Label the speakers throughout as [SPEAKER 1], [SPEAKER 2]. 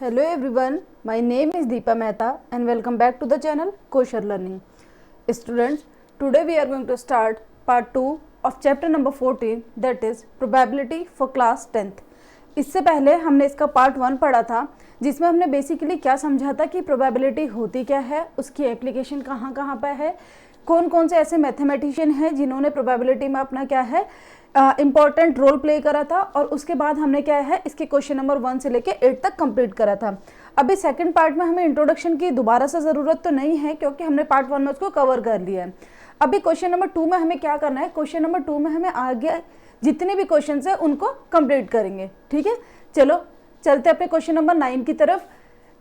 [SPEAKER 1] Hello everyone, my name is Deepa Mehta and welcome back to the channel Kosher Learning. Students, today we are going to start part 2 of chapter number 14, that is probability for class 10th. इससे पहले हमने इसका part 1 पढ़ा था जिसमें हमने basically क्या समझा था कि प्रोबेबिलिटी होती क्या है, उसकी एप्लीकेशन कहाँ कहाँ पर है, कौन कौन से ऐसे मैथमेटिशियन हैं जिन्होंने प्रोबेबिलिटी में अपना क्या है इम्पॉर्टेंट रोल प्ले करा था, और उसके बाद हमने क्या है इसके क्वेश्चन नंबर 1 से लेके 8 तक कंप्लीट करा था। अभी सेकंड पार्ट में हमें इंट्रोडक्शन की दोबारा से ज़रूरत तो नहीं है क्योंकि हमने पार्ट 1 में उसको कवर कर लिया है। अभी क्वेश्चन नंबर 2 में हमें क्या करना है, क्वेश्चन नंबर 2 में हमें आगे जितने भी क्वेश्चन है उनको कंप्लीट करेंगे। ठीक है, चलो चलते अपने क्वेश्चन नंबर 9 की तरफ।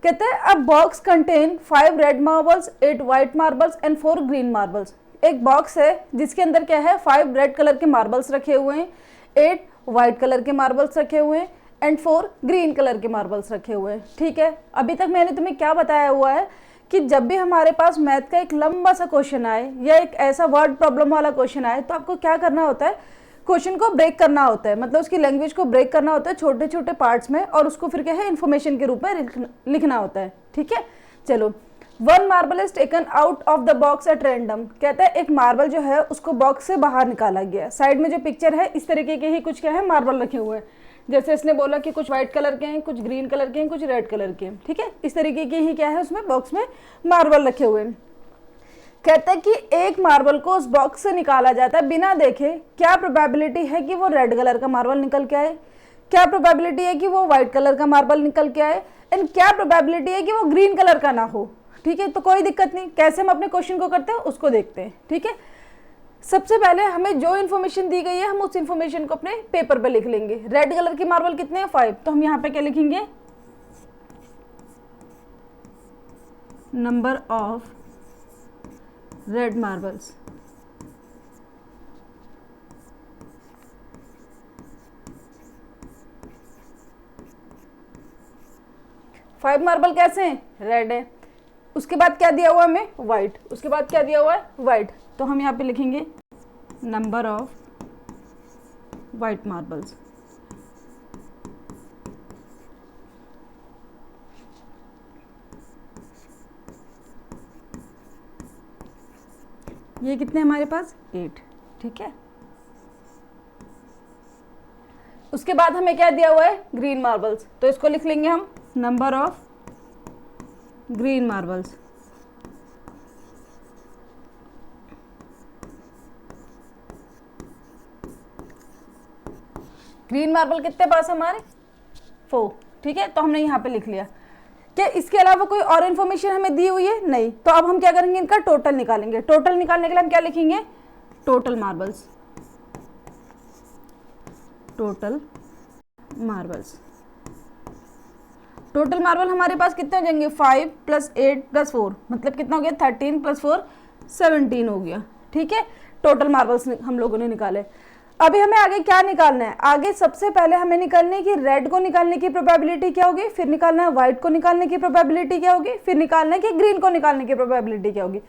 [SPEAKER 1] कहते हैं अ box contain 5 red marbles, 8 white marbles and 4 green marbles. एक बॉक्स है जिसके अंदर क्या है 5 रेड कलर के मार्बल्स रखे हुए हैं, 8 वाइट कलर के मार्बल्स रखे हुए हैं एंड 4 ग्रीन कलर के मार्बल्स रखे हुए हैं। ठीक है, अभी तक मैंने तुम्हें क्या बताया हुआ है कि जब भी हमारे पास मैथ का एक लंबा सा क्वेश्चन आए या एक ऐसा वर्ड प्रॉब्लम वाला क्वेश्चन आए तो आपको क्या करना होता है, क्वेश्चन को ब्रेक करना होता है, मतलब उसकी लैंग्वेज को ब्रेक करना होता है छोटे छोटे पार्ट्स में, और उसको फिर क्या है इन्फॉर्मेशन के रूप में लिखना होता है। ठीक है, चलो 1 marble is taken out of the box at random. कहता है एक मार्बल जो है उसको बॉक्स से बाहर निकाला गया। साइड में जो पिक्चर है इस तरीके के ही कुछ क्या है मार्बल रखे हुए हैं, जैसे इसने बोला कि कुछ व्हाइट कलर के हैं, कुछ ग्रीन कलर के हैं, कुछ रेड कलर के हैं। ठीक है, इस तरीके के ही क्या है उसमें बॉक्स में मार्बल रखे हुए हैं। कहता है कि एक मार्बल को उस बॉक्स से निकाला जाता है बिना देखे, क्या प्रोबेबिलिटी है कि वो रेड कलर का मार्बल निकल के आए, क्या प्रोबेबिलिटी है कि वो व्हाइट कलर का मार्बल निकल के आए, एंड क्या प्रोबेबिलिटी है कि वो ग्रीन कलर का ना हो। ठीक है, तो कोई दिक्कत नहीं, कैसे हम अपने क्वेश्चन को करते हैं उसको देखते हैं। ठीक है, सबसे पहले हमें जो इन्फॉर्मेशन दी गई है हम उस इन्फॉर्मेशन को अपने पेपर पे लिख लेंगे। रेड कलर की मार्बल कितने हैं 5, तो हम यहाँ पे क्या लिखेंगे, number of red marbles. Five marble कैसे हैं, रेड है। उसके बाद क्या दिया हुआ है हमें, वाइट। उसके बाद क्या दिया हुआ है, वाइट। तो हम यहाँ पे लिखेंगे नंबर ऑफ वाइट मार्बल्स। ये कितने हमारे पास 8। ठीक है, उसके बाद हमें क्या दिया हुआ है, ग्रीन मार्बल्स। तो इसको लिख लेंगे हम number of green marbles. Green marble कितने पास हमारे 4। ठीक है, तो हमने यहाँ पे लिख लिया। क्या इसके अलावा कोई और इन्फॉर्मेशन हमें दी हुई है, नहीं। तो अब हम क्या करेंगे, इनका टोटल निकालेंगे। टोटल निकालने के लिए हम क्या लिखेंगे, total marbles. Total marbles, total marble हमारे पास कितने हो जाएंगे, 5 + 8 + 4, मतलब कितना हो गया 13 + 4 17 हो गया। ठीक है, टोटल मार्बल्स हम लोगों ने निकाले। अभी हमें आगे क्या निकालना है, आगे सबसे पहले हमें निकालना है कि रेड को निकालने की प्रोबेबिलिटी क्या होगी, फिर निकालना है व्हाइट को निकालने की प्रोबेबिलिटी क्या होगी, फिर निकालना है कि ग्रीन को निकालने की प्रोबेबिलिटी क्या होगी।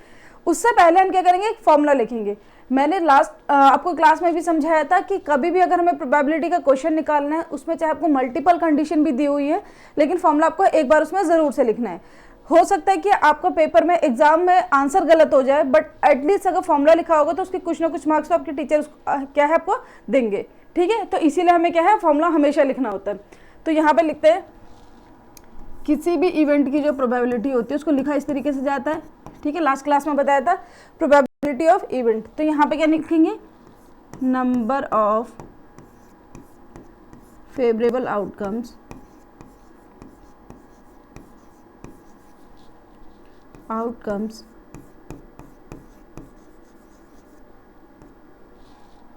[SPEAKER 1] उससे पहले हम क्या करेंगे, एक फॉर्मूला लिखेंगे। मैंने लास्ट आपको क्लास में भी समझाया था कि कभी भी अगर हमें प्रोबेबिलिटी का क्वेश्चन निकालना है उसमें चाहे आपको मल्टीपल कंडीशन भी दी हुई है, लेकिन फॉर्मूला आपको एक बार उसमें ज़रूर से लिखना है। हो सकता है कि आपका पेपर में एग्जाम में आंसर गलत हो जाए, बट एटलीस्ट अगर फॉर्मूला लिखा होगा तो उसके कुछ ना कुछ मार्क्स तो आपके टीचर क्या है आपको देंगे। ठीक है, तो इसीलिए हमें क्या है फॉर्मूला हमेशा लिखना होता है। तो यहाँ पे लिखते हैं किसी भी इवेंट की जो प्रोबेबिलिटी होती है उसको लिखा इस तरीके से जाता है। ठीक है, लास्ट क्लास में बताया था प्रोबेबिलिटी ऑफ इवेंट। तो यहाँ पे क्या लिखेंगे, number of favourable outcomes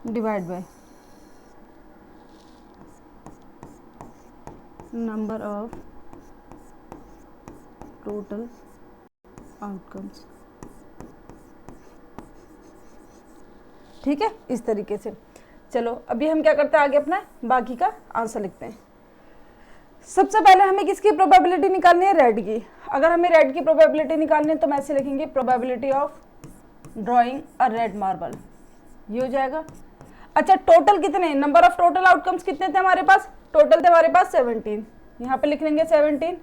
[SPEAKER 1] divide by number of total outcomes. ठीक है, इस तरीके से। चलो अभी हम क्या करते हैं, आगे अपना बाकी का आंसर लिखते हैं। सबसे पहले हमें किसकी प्रोबेबिलिटी निकालनी है, रेड की। अगर हमें रेड की प्रोबेबिलिटी निकालनी है तो मैं ऐसे लिखेंगे probability of drawing a red marble, ये हो जाएगा। अच्छा, टोटल कितने, नंबर ऑफ टोटल आउटकम्स कितने थे हमारे पास, टोटल थे हमारे पास 17। यहाँ पे लिख लेंगे 17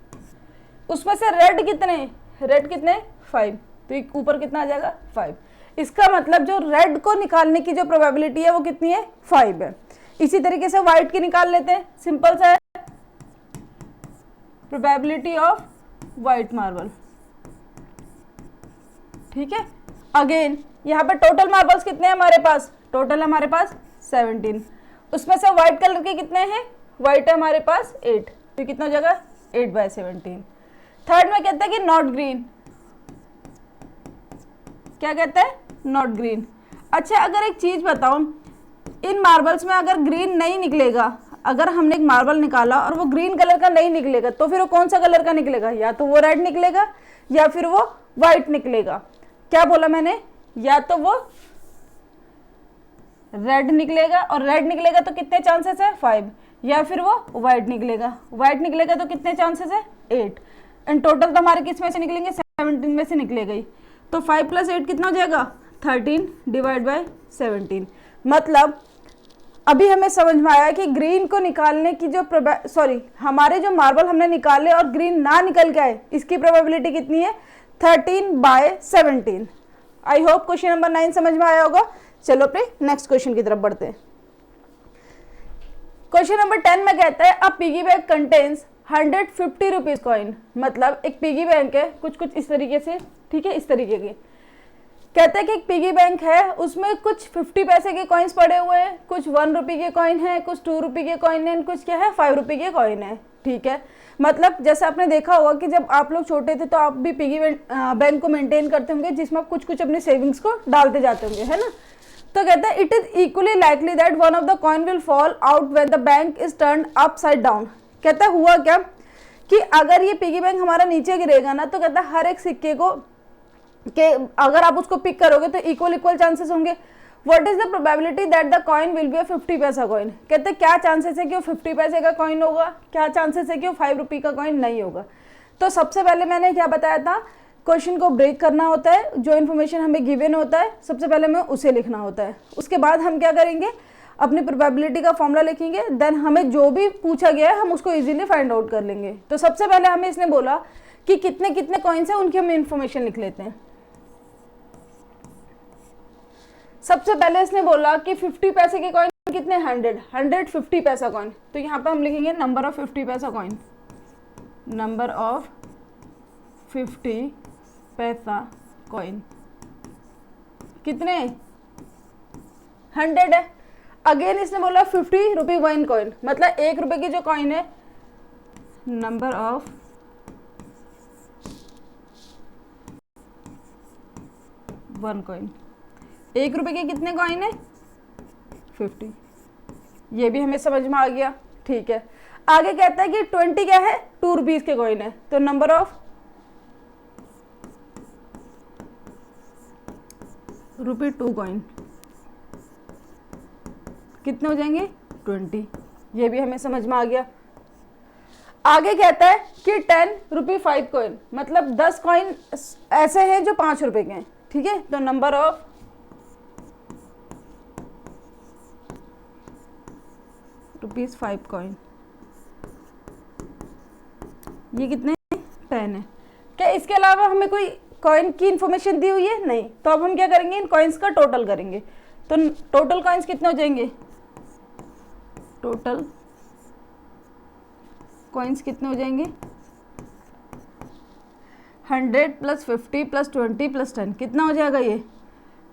[SPEAKER 1] उसमें से रेड कितने, रेड कितने 5, तो एक ऊपर कितना आ जाएगा 5। इसका मतलब जो रेड को निकालने की जो प्रोबेबिलिटी है वो कितनी है 5 है। इसी तरीके से व्हाइट की निकाल लेते हैं, सिंपल सा है, प्रोबेबिलिटी ऑफ व्हाइट मार्बल। ठीक है, अगेन यहाँ पे टोटल मार्बल्स कितने हैं हमारे पास, टोटल हमारे पास 17, उसमें से व्हाइट कलर के कितने हैं, व्हाइट है हमारे पास 8, तो कितना हो जाएगा 8/17। थर्ड में कहते हैं कि नॉट ग्रीन, क्या कहते हैं नॉट ग्रीन। अच्छा अगर एक चीज बताओ, इन मार्बल्स में अगर ग्रीन नहीं निकलेगा, अगर हमने एक मार्बल निकाला और वो ग्रीन कलर का नहीं निकलेगा तो फिर वो कौन सा कलर का निकलेगा, या तो वो रेड निकलेगा या फिर वो व्हाइट निकलेगा। क्या बोला मैंने, या तो वो रेड निकलेगा, और रेड निकलेगा तो कितने चांसेस है 5, या फिर वो व्हाइट निकलेगा, व्हाइट निकलेगा तो कितने चांसेस है 8। एंड टोटल तो हमारे किस में से निकलेंगे 17 में से निकलेगा ही, तो 5 + 8 कितना हो जाएगा 13/17। मतलब अभी हमें समझ में आया कि ग्रीन को निकालने की जो हमारे जो मार्बल हमने निकाले और ग्रीन ना निकल के आए, इसकी प्रोबेबिलिटी कितनी है 13/17। आई होप क्वेश्चन नंबर 9 समझ में आया होगा। चलो अपने नेक्स्ट क्वेश्चन की तरफ बढ़ते हैं। क्वेश्चन नंबर 10 में कहता है a piggy bank contains 150 rupees coin. मतलब एक पिगी बैंक है, कुछ इस तरीके से, ठीक है, इस तरीके के। कहते हैं कि एक पिगी बैंक है, उसमें कुछ 50 पैसे के कॉइन्स पड़े हुए हैं, कुछ 1 रुपये के कॉइन है, कुछ 2 रुपये के कॉइन है, कुछ क्या है 5 रुपये के कॉइन है। ठीक है, मतलब जैसे आपने देखा होगा कि जब आप लोग छोटे थे तो आप भी पिगी बैंक को मेंटेन करते होंगे, जिसमें आप कुछ अपनी सेविंग्स को डालते जाते होंगे, है ना। तो कहता है it is equally likely that one of the coin will fall out when the bank is turned upside down. कहता है हुआ क्या कि अगर ये पिगी बैंक हमारा नीचे गिरेगा ना, तो कहता है हर एक सिक्के को कि अगर आप उसको पिक करोगे तो इक्वल चांसेस होंगे। What is the probability that the coin will be a 50 पैसा कॉइन। कहते हैं क्या चांसेस है कि वो 50 पैसे का कॉइन होगा, क्या चांसेस है कि वो 5 रुपये का कॉइन नहीं होगा। तो सबसे पहले मैंने क्या बताया था, क्वेश्चन को ब्रेक करना होता है, जो इन्फॉर्मेशन हमें गिवन होता है सबसे पहले हमें उसे लिखना होता है। उसके बाद हम क्या करेंगे, अपनी प्रोबेबिलिटी का फॉर्मूला लिखेंगे, देन हमें जो भी पूछा गया है हम उसको इजीली फाइंड आउट कर लेंगे। तो सबसे पहले हमें इसने बोला कि कितने कितने कॉइन्स हैं, उनकी हम इन्फॉर्मेशन लिख लेते हैं। सबसे पहले इसने बोला कि 50 पैसे के कॉइन कितने 100 50 पैसा कॉइन, तो यहाँ पे हम लिखेंगे नंबर ऑफ 50 पैसा कॉइन, नंबर ऑफ 50 पैसा कॉइन कितने 100 है। अगेन इसने बोला 50 रुपये 1 कॉइन, मतलब 1 रुपए की जो कॉइन है, नंबर ऑफ 1 कॉइन। 1 रुपए के कितने कॉइन है 50, ये भी हमें समझ में आ गया। ठीक है, आगे कहता है कि 20 क्या है 2 रुपीज के कॉइन है, तो नंबर ऑफ ₹2 कॉइन कितने हो जाएंगे 20, ये भी हमें समझ में आ गया। आगे कहता है कि 10 रुपये 5 कॉइन, मतलब 10 कॉइन ऐसे हैं जो 5 रुपए के हैं। ठीक है, तो नंबर ऑफ ₹5 कॉइन, ये कितने 10 है। क्या इसके अलावा हमें कोई कॉइन की इंफॉर्मेशन दी हुई है, नहीं। तो अब हम क्या करेंगे, इन कॉइन्स का टोटल करेंगे। तो टोटल कॉइन्स कितने हो जाएंगे, टोटल कॉइन्स कितने हो जाएंगे 100 + 50 + 20 + 10 कितना हो जाएगा ये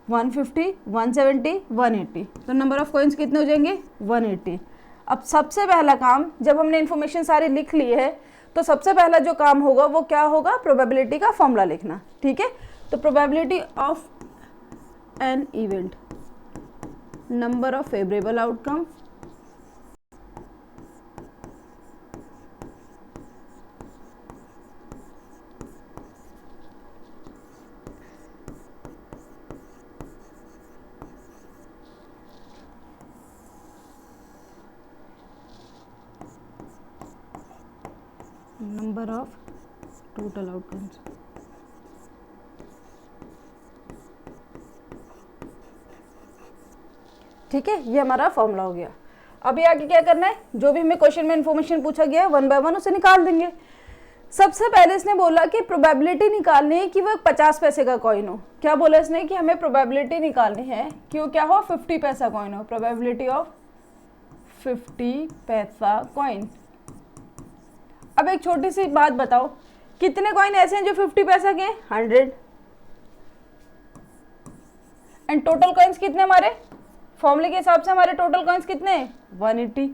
[SPEAKER 1] 150 170 180। तो नंबर ऑफ कॉइन्स कितने हो जाएंगे 180। अब सबसे पहला काम, जब हमने इन्फॉर्मेशन सारी लिख ली है, तो सबसे पहला जो काम होगा वो क्या होगा, प्रोबेबिलिटी का फॉर्मूला लिखना। ठीक है, तो probability of an event, number of favourable outcome number of total outcomes. ठीक है, ये हमारा फॉर्मूला हो गया। अभी आगे क्या करना है, जो भी हमें क्वेश्चन में इंफॉर्मेशन पूछा गया है 1 बाय 1 उसे निकाल देंगे। सबसे पहले इसने बोला कि प्रोबेबिलिटी निकालनी है कि वो 50 पैसे का कॉइन हो। क्या बोला इसने कि हमें प्रोबेबिलिटी निकालनी है कि वो क्या हो, 50 पैसा कॉइन हो, प्रोबेबिलिटी ऑफ 50 पैसा कॉइन। अब एक छोटी सी बात बताओ, कितने कॉइन ऐसे हैं जो 50 पैसा के? 100। एंड टोटल कॉइन्स कितने हमारे, फॉर्मूले के हिसाब से हमारे टोटल कॉइन्स कितने हैं? 180।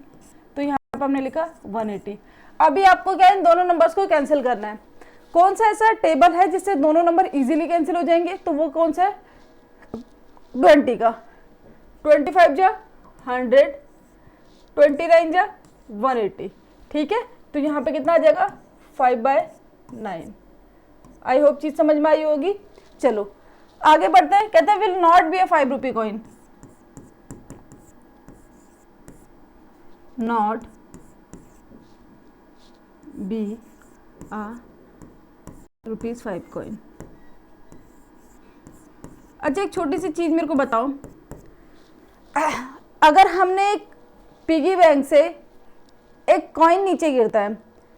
[SPEAKER 1] तो यहाँ पर हमने लिखा 180। अभी आपको क्या है, इन दोनों नंबर्स को कैंसिल करना है। कौन सा ऐसा टेबल है जिससे दोनों नंबर इजीली कैंसिल हो जाएंगे? तो वो कौन सा है? 20 का। 25 जा 100, 29 जा 180। ठीक है, तो यहाँ पे कितना आ जाएगा? 5/9। आई होप चीज समझ में आई होगी। चलो आगे बढ़ते हैं। कहते हैं will not be a 5 rupee coin, not be a ₹5 coin. अच्छा एक छोटी सी चीज मेरे को बताओ, अगर हमने एक पिगी बैंक से एक कॉइन नीचे गिरता है,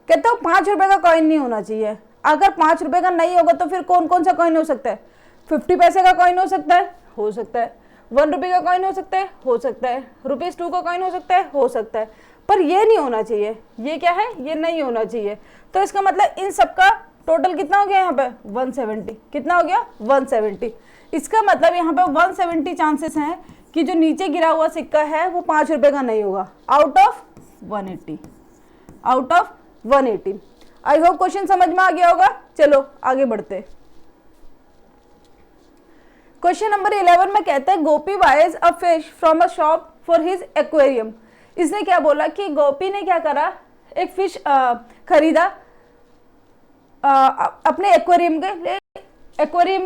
[SPEAKER 1] कहते हो 5 रुपए का कॉइन नहीं होना चाहिए। अगर 5 रुपए का नहीं होगा तो फिर कौन कौन सा कॉइन हो सकता है? 50 पैसे का कॉइन हो सकता है, हो सकता है। 1 रुपये का कॉइन हो सकता है, हो सकता है। ₹2 का कॉइन हो सकता है, हो सकता है। पर ये नहीं होना चाहिए। ये क्या है? ये नहीं होना चाहिए। तो इसका मतलब इन सबका टोटल कितना हो गया यहाँ पे? 170। कितना हो गया? 170। इसका मतलब यहाँ पे 170 चांसेस हैं कि जो नीचे गिरा हुआ सिक्का है वो 5 रुपए का नहीं होगा, out of 180। Out of 180। I hope question समझ में आ गया होगा। चलो आगे बढ़ते। क्वेश्चन नंबर 11 में कहते हैं Gopi buys a fish from a shop for his aquarium. इसने क्या बोला कि गोपी ने क्या करा, एक फिश खरीदा अपने एक्वेरियम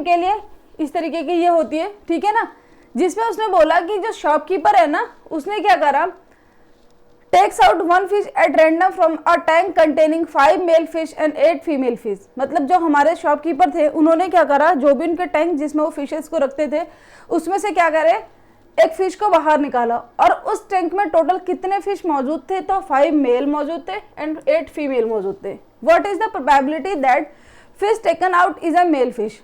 [SPEAKER 1] के लिए। इस तरीके की ये होती है, ठीक है ना, जिसमें उसने बोला कि जो शॉपकीपर है ना, उसने क्या करा, takes out 1 fish at random from a tank containing 5 male fish and 8 female fish. मतलब जो हमारे शॉपकीपर थे उन्होंने क्या करा, जो भी उनके टैंक जिसमें वो फिशेस को रखते थे उसमें से क्या करे, एक फिश को बाहर निकाला। और उस टैंक में टोटल कितने फिश मौजूद थे? तो 5 मेल मौजूद थे एंड 8 फीमेल मौजूद थे। What is the probability that fish taken out is a male fish.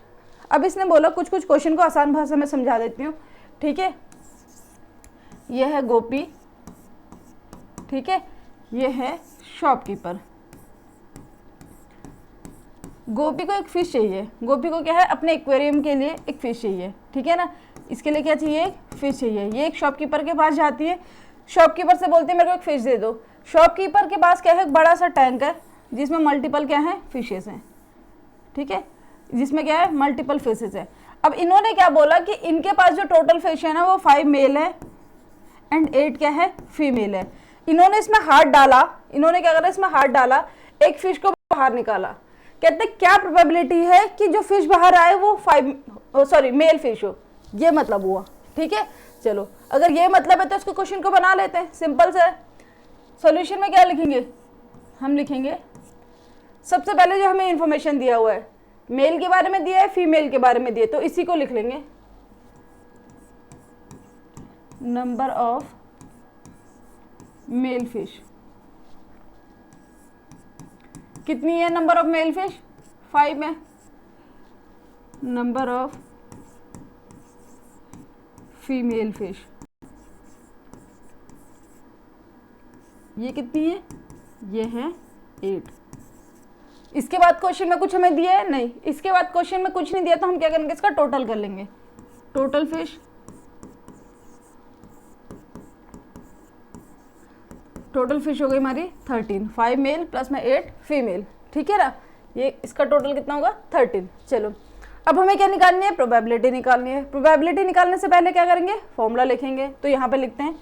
[SPEAKER 1] अब इसने बोला कुछ क्वेश्चन को आसान भाषा में समझा देती हूँ, ठीक है। ये है गोपी, ठीक है, ये है शॉपकीपर। गोपी को एक फिश चाहिए। गोपी को क्या है, अपने एक्वेरियम के लिए एक फिश चाहिए, ठीक है ना। इसके लिए क्या चाहिए? एक फिश चाहिए। ये एक शॉपकीपर के पास जाती है, शॉपकीपर से बोलती है मेरे को एक फिश दे दो। शॉपकीपर के पास क्या है, एक बड़ा सा टैंक है जिसमें मल्टीपल क्या है, फिशेस हैं, ठीक है, जिसमें क्या है, मल्टीपल फिशेस है। अब इन्होंने क्या बोला कि इनके पास जो टोटल फिश है ना वो 5 मेल है एंड 8 क्या है, फीमेल है। इन्होंने इसमें हाथ डाला, इन्होंने क्या करा, इसमें हाथ डाला, एक फिश को बाहर निकाला। कहते क्या प्रोबेबिलिटी है कि जो फिश बाहर आए वो मेल फिश हो। ये मतलब हुआ, ठीक है। चलो अगर ये मतलब है तो इसको क्वेश्चन को बना लेते हैं, सिंपल सा है। सॉल्यूशन में क्या लिखेंगे, हम लिखेंगे सबसे पहले जो हमें इंफॉर्मेशन दिया हुआ है, मेल के बारे में दिया है, फीमेल के बारे में दिया है, तो इसी को लिख लेंगे, नंबर ऑफ मेल फिश। कितनी है नंबर ऑफ मेल फिश? 5 है। नंबर ऑफ फीमेल फिश ये कितनी है? ये है 8। इसके बाद क्वेश्चन में कुछ हमें दिया है नहीं, इसके बाद क्वेश्चन में कुछ नहीं दिया, तो हम क्या करेंगे, इसका टोटल कर लेंगे। टोटल फिश, टोटल फिश हो गई हमारी 13, 5 मेल प्लस में 8 फीमेल, ठीक है ना। ये इसका टोटल कितना होगा? 13। चलो अब हमें क्या निकालनी है? प्रोबेबिलिटी निकालनी है। प्रोबेबिलिटी निकालने से पहले क्या करेंगे, फॉर्मूला लिखेंगे। तो यहाँ पे लिखते हैं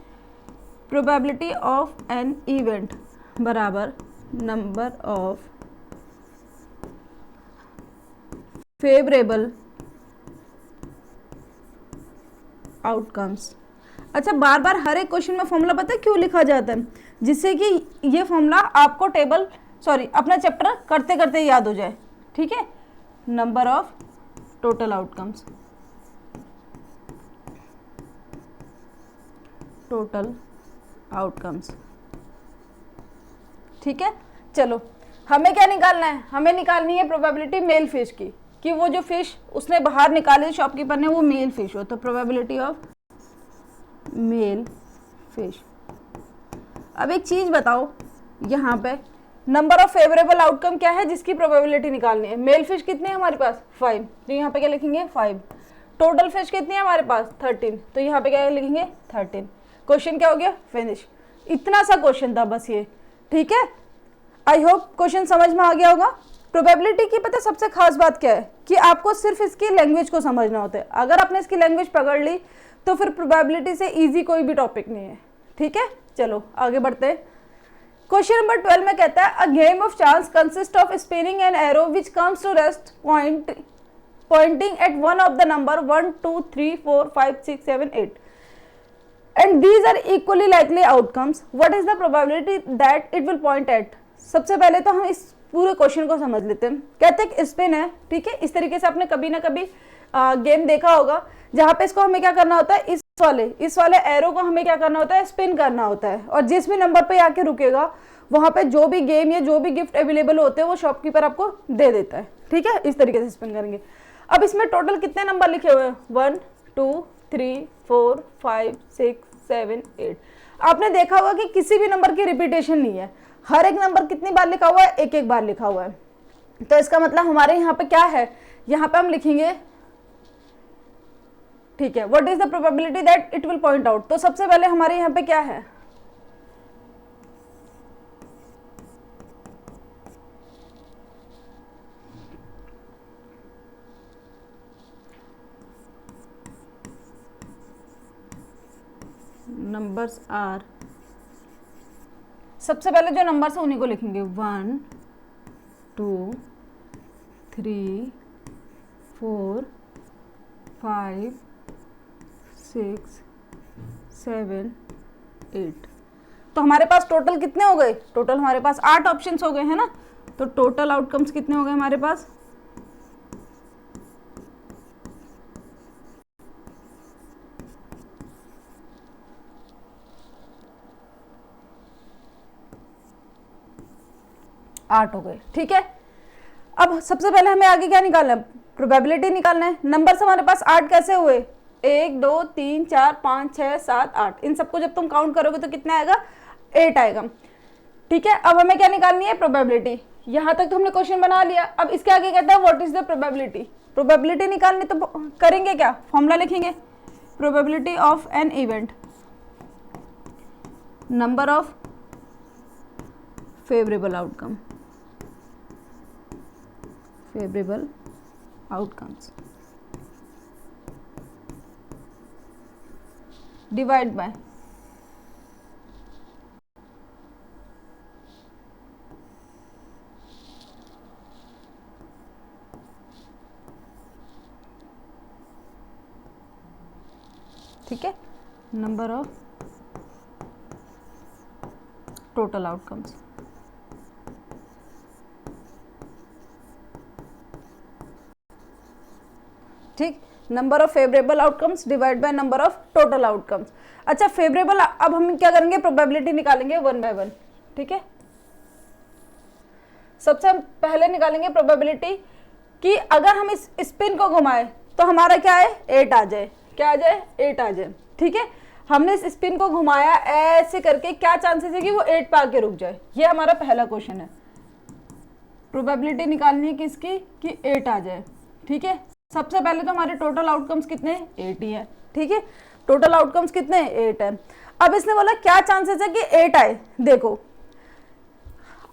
[SPEAKER 1] प्रोबेबिलिटी ऑफ एन इवेंट बराबर नंबर ऑफ फेवरेबल आउटकम्स। अच्छा बार बार हर एक क्वेश्चन में फॉर्मूला पता है क्यों लिखा जाता है? जिससे कि ये फॉर्मूला आपको अपना चैप्टर करते करते याद हो जाए, ठीक है। Number of total outcomes, total outcomes, ठीक है। चलो हमें क्या निकालना है, हमें निकालनी है प्रोबेबिलिटी मेल फिश की, कि वो जो फिश उसने बाहर निकाले शॉपकीपर ने वो मेल फिश हो, तो प्रोबेबिलिटी ऑफ मेल फिश। अब एक चीज बताओ, यहाँ पे नंबर ऑफ फेवरेबल आउटकम क्या है जिसकी प्रोबेबिलिटी निकालनी है। मेल फिश कितने हैं हमारे पास 5, तो यहाँ पे क्या लिखेंगे 5। टोटल फिश कितनी है हमारे पास 13, तो यहाँ पे क्या लिखेंगे 13। क्वेश्चन क्या हो गया, फिनिश। इतना सा क्वेश्चन था बस ये, ठीक है। आई होप क्वेश्चन समझ में आ गया होगा। प्रोबेबिलिटी की पता सबसे खास बात क्या है कि आपको सिर्फ इसकी लैंग्वेज को समझना होता है। अगर आपने इसकी लैंग्वेज पकड़ ली तो फिर प्रोबेबिलिटी से इजी कोई भी टॉपिक नहीं है, ठीक है। चलो आगे बढ़ते हैं। क्वेश्चन नंबर 12 में कहता है a game of chance consist of spinning an arrow which comes to rest pointing at one of the number 1 2 3 4 5 6 7 8 and these are equally likely outcomes. What is the probability that it will point at? सबसे पहले तो हम इस पूरे question को समझ लेते हैं। कहते हैं स्पिन है, ठीक है। इस तरीके से आपने कभी ना कभी गेम देखा होगा जहाँ पे इसको हमें क्या करना होता है, इस वाले एरो को हमें क्या करना होता है, स्पिन करना होता है, और जिस भी नंबर पे आके रुकेगा वहां पे जो भी गेम या जो भी गिफ्ट अवेलेबल होते हैं वो शॉपकीपर आपको दे देता है, ठीक है। इस तरीके से स्पिन करेंगे। अब इसमें टोटल कितने नंबर लिखे हुए हैं, 1 2 3 4 5 6 7 8। आपने देखा होगा कि किसी भी नंबर की रिपीटेशन नहीं है, हर एक नंबर कितनी बार लिखा हुआ है, एक एक बार लिखा हुआ है। तो इसका मतलब हमारे यहाँ पे क्या है, यहाँ पे हम लिखेंगे, ठीक है, what is the probability that it will point out. तो सबसे पहले हमारे यहाँ पे क्या है, नंबर्स आर, सबसे पहले जो नंबर्स है उन्हीं को लिखेंगे 1 2 3 4 5 6 7 8। तो हमारे पास टोटल कितने हो गए, टोटल हमारे पास 8 ऑप्शंस हो गए हैं ना। तो टोटल आउटकम्स कितने हो गए हमारे पास, आठ हो गए, ठीक है। अब सबसे पहले हमें आगे क्या निकालना है, प्रोबेबिलिटी निकालना है। नंबर्स हमारे पास 8 कैसे हुए, 1 2 3 4 5 6 7 8, इन सबको जब तुम काउंट करोगे तो कितना आएगा, 8 आएगा, ठीक है। अब हमें क्या निकालनी है, प्रोबेबिलिटी। यहाँ तक तो हमने क्वेश्चन बना लिया। अब इसके आगे कहता है what is the probability. Probability निकालनी तो करेंगे क्या, फॉर्मूला लिखेंगे, probability of an event, number of favourable outcome, favorable outcomes divide by ठीक है, नंबर ऑफ टोटल आउटकम्स। ठीक, number of favourable outcomes divide by number of total outcomes. अच्छा favourable, अब हम क्या करेंगे, प्रोबेबिलिटी निकालेंगे 1 by 1, ठीक है। सबसे हम पहले निकालेंगे प्रोबेबिलिटी कि अगर हम इस स्पिन को घुमाए तो हमारा क्या है, 8 आ जाए, क्या आ जाए, 8 आ जाए, ठीक है। हमने इस स्पिन को घुमाया ऐसे करके, क्या चांसेस है कि वो 8 पे आके रुक जाए, ये हमारा पहला क्वेश्चन है। प्रोबेबिलिटी निकालनी है किसकी, कि 8 आ जाए, ठीक है। सबसे पहले तो हमारे टोटल आउटकम्स कितने, 8 ही है, ठीक है। टोटल आउटकम्स कितने, 8 है। अब इसने बोला क्या चांसेस है कि 8 आए, देखो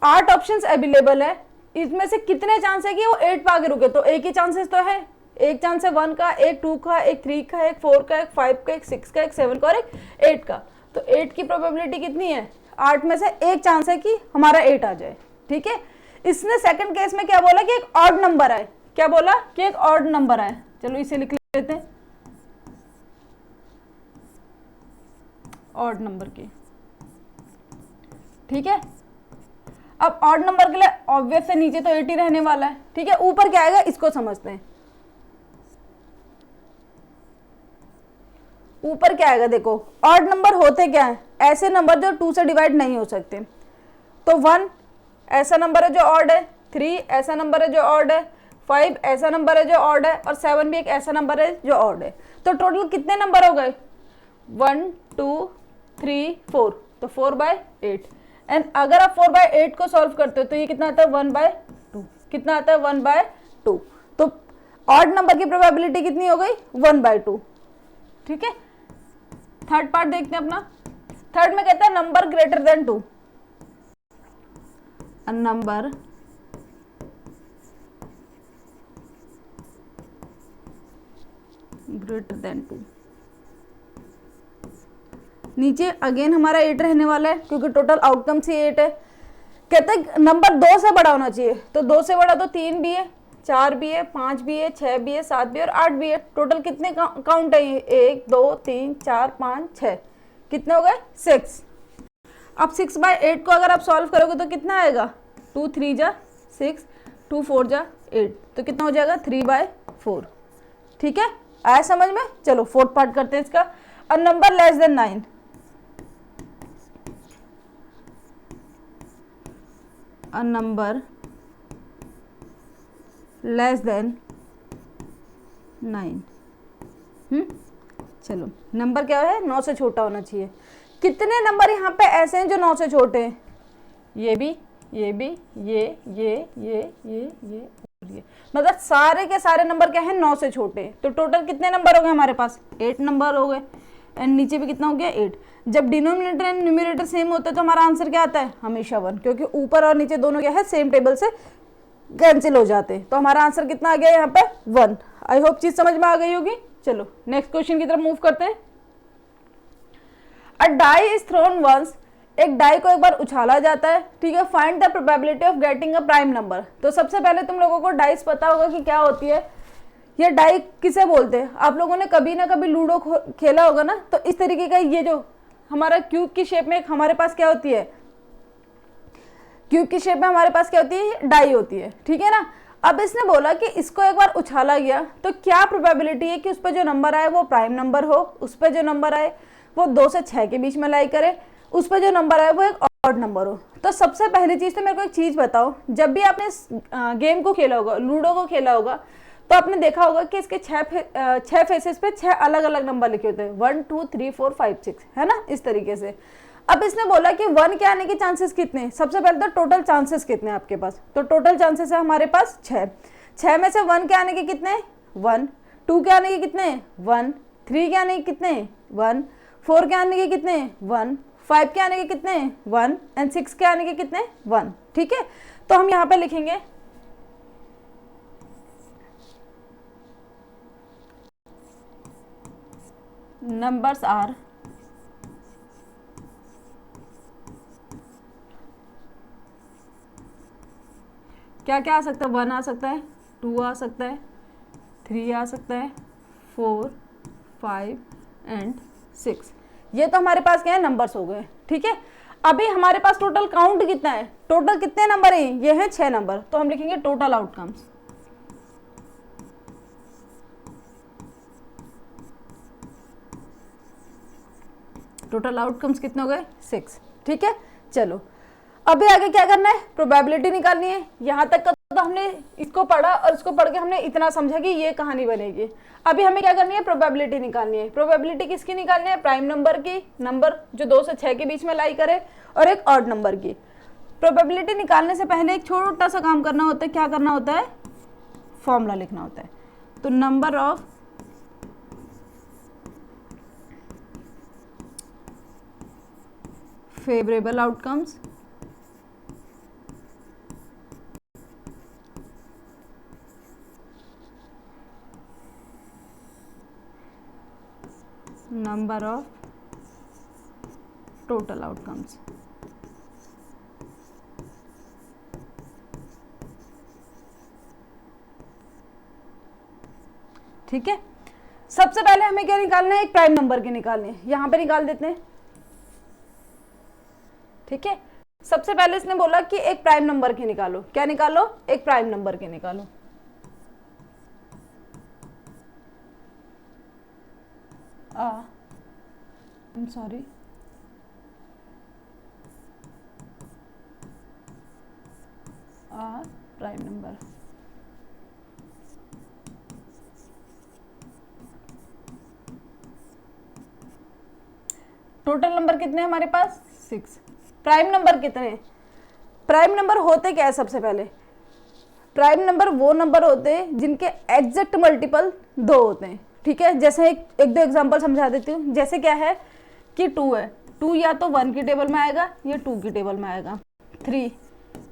[SPEAKER 1] 8 ऑप्शंस अवेलेबल है, इसमें से कितने चांस है कि वो 8 पे आगे रुके, तो एक ही चांसेस तो है, एक चांस है 1 का, एक 2 का, एक 3 का, एक 4 का, एक 5 का, एक 6 का, एक 7 का और एक 8 का। तो 8 की प्रोबेबिलिटी कितनी है, 8 में से एक चांस है कि हमारा 8 आ जाए, ठीक है। इसने सेकंड केस में क्या बोला कि एक ऑड नंबर आए, क्या बोला कि एक ऑड नंबर आए, चलो इसे लिख लेते हैं, ऑड नंबर की, ठीक है। अब ऑड नंबर के लिए ऑब्वियस है नीचे तो 8 ही रहने वाला है, ठीक है। ऊपर क्या आएगा इसको समझते हैं, ऊपर क्या आएगा, देखो ऑड नंबर होते क्या है, ऐसे नंबर जो 2 से डिवाइड नहीं हो सकते। तो 1 ऐसा नंबर है जो ऑड है, 3 ऐसा नंबर है जो ऑड है, 5 ऐसा नंबर है जो ऑड है, और 7 भी एक ऐसा नंबर है जो ऑड है। तो टोटल कितने नंबर हो गए? 1 2 3 4, तो 4/8। एंड अगर आप 4/8 को सॉल्व करते हो तो ये कितना आता है? 1/2। कितना आता है? 1/2। तो ऑड नंबर की प्रोबेबिलिटी कितनी हो गई? 1/2। ठीक है, थर्ड पार्ट देखते हैं अपना। थर्ड में कहता है number greater than 2, a number greater than 2। नीचे अगेन हमारा 8 रहने वाला है क्योंकि टोटल आउटकम्स ही 8 है। कहते हैं नंबर 2 से बड़ा होना चाहिए, तो 2 से बड़ा तो 3 भी है, 4 भी है, 5 भी है, 6 भी है, 7 भी है और 8 भी है। टोटल कितने काउंट है ये? 1 2 3 4 5 6, कितने हो गए? 6। अब 6/8 को अगर आप सॉल्व करोगे तो कितना आएगा? 2 3 जा 6, 2 4 जा 8, तो कितना हो जाएगा? 3/4। ठीक है, आया समझ में? चलो फोर्थ पार्ट करते हैं इसका। A number less than 9, a number less than 9। चलो, नंबर क्या है? 9 से छोटा होना चाहिए। कितने नंबर यहाँ पे ऐसे हैं जो 9 से छोटे हैं? ये भी, ये भी, ये और ये, मतलब सारे के सारे नंबर क्या है? 9 से छोटे। तो टोटल कितने नंबर हो गए हमारे पास? 8 नंबर हो गए। एंड नीचे भी कितना हो गया? 8। जब डिनोमिनेटर एंड न्यूमरेटर सेम होता है तो हमारा आंसर क्या आता है? हमेशा 1, क्योंकि ऊपर और नीचे दोनों क्या है? सेम टेबल से कैंसिल हो जाते हैं। तो हमारा आंसर कितना आ गया यहाँ पे? 1। आई होप चीज समझ में आ गई होगी। चलो नेक्स्ट क्वेश्चन की तरफ मूव करते हैं। अ डाई इज थ्रोन वंस, एक डाई को एक बार उछाला जाता है। ठीक है, find the probability of getting a prime number. तो सबसे पहले तुम लोगों को डाइस पता होगा कि क्या होती है। ये डाई किसे बोलते हैं? आप लोगों ने कभी ना कभी लूडो खेला होगा ना, तो इस तरीके का ये जो हमारा क्यूब की शेप में हमारे पास क्या होती है? क्यूब की शेप में हमारे पास क्या होती है? डाई होती है। ठीक है ना। अब इसने बोला कि इसको एक बार उछाला गया तो क्या प्रोबेबिलिटी है कि उस पर जो नंबर आए वो प्राइम नंबर हो, उस पर जो नंबर आए वो 2 से 6 के बीच में लाई करे, उस पर जो नंबर आए वो एक ऑड नंबर हो। तो सबसे पहली चीज तो मेरे को एक चीज बताओ, जब भी आपने इस गेम को खेला होगा, लूडो को खेला होगा, तो आपने देखा होगा कि इसके 6 फेसेस पे 6 अलग अलग नंबर लिखे होते हैं, 1 2 3 4 5 6, है ना, इस तरीके से। अब इसने बोला कि 1 के आने के चांसेस कितने? सबसे पहले तो टोटल चांसेस कितने हैं आपके पास? तो टोटल चांसेस है हमारे पास 6। 6 में से 1 के आने के कितने? 1। 2 के आने के कितने? 1। 3 के आने के कितने? 1। 4 के आने के कितने? 1। 5 के आने के कितने? 1। एंड 6 के आने के कितने? 1। ठीक है, तो हम यहाँ पे लिखेंगे नंबर्स आर क्या क्या आ सकता है? 1 आ सकता है, 2 आ सकता है, 3 आ सकता है, 4 5 एंड 6। ये तो हमारे पास क्या है? नंबर्स हो गए। ठीक है, अभी हमारे पास टोटल काउंट कितना है? टोटल कितने नंबर हैं? ये हैं 6 नंबर। तो हम लिखेंगे टोटल आउटकम्स। टोटल आउटकम्स कितने हो गए? 6। ठीक है, चलो अभी आगे क्या करना है? प्रोबेबिलिटी निकालनी है। यहाँ तक का तो हमने इसको पढ़ा और इसको पढ़ के हमने इतना समझा कि ये कहानी बनेगी। अभी हमें क्या करनी है? प्रोबेबिलिटी निकालनी है। प्रोबेबिलिटी किसकी निकालनी है? प्राइम नंबर की, नंबर जो 2 से 6 के बीच में लाई करे, और एक ऑड नंबर की। प्रोबेबिलिटी निकालने से पहले एक छोटा सा काम करना होता है। क्या करना होता है? फॉर्मूला लिखना होता है। तो number of favourable outcomes number of total outcomes. ठीक है, सबसे पहले हमें क्या निकालना है? एक प्राइम नंबर की निकालनी है। यहां पे निकाल देते हैं। ठीक है, सबसे पहले इसने बोला कि एक प्राइम नंबर की निकालो। क्या निकालो? एक प्राइम नंबर की निकालो। Sorry, prime number. Total number कितने हैं हमारे पास? 6। प्राइम नंबर कितने हैं? प्राइम नंबर होते क्या है? सबसे पहले प्राइम नंबर वो नंबर होते हैं जिनके एग्जैक्ट मल्टीपल 2 होते हैं, ठीक है। जैसे एक दो एग्जांपल समझा देती हूँ। जैसे क्या है कि 2 है, 2 या तो 1 की टेबल में आएगा या 2 की टेबल में आएगा। 3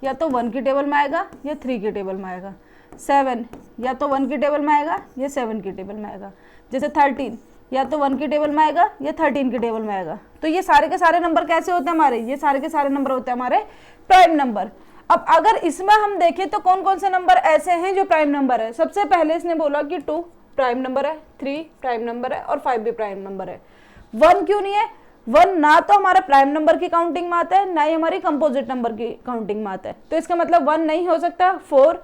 [SPEAKER 1] या तो 1 की टेबल में आएगा या 3 की टेबल में आएगा। 7 या तो 1 की टेबल में आएगा या 7 की टेबल में आएगा। जैसे 13 या तो 1 की टेबल में आएगा या 13 की टेबल में आएगा। तो ये सारे के सारे नंबर कैसे होते हैं हमारे? ये सारे के सारे नंबर होते हैं हमारे प्राइम नंबर। अब अगर इसमें हम देखें तो कौन कौन से नंबर ऐसे हैं जो प्राइम नंबर है? सबसे पहले इसने बोला कि 2 प्राइम नंबर है, 3 प्राइम नंबर है और 5 भी प्राइम नंबर है। 1 क्यों नहीं है? 1 ना तो हमारा प्राइम नंबर की काउंटिंग में आता है, ना ही हमारी कंपोजिट नंबर की काउंटिंग में आता है। तो इसका मतलब 1 नहीं हो सकता। 4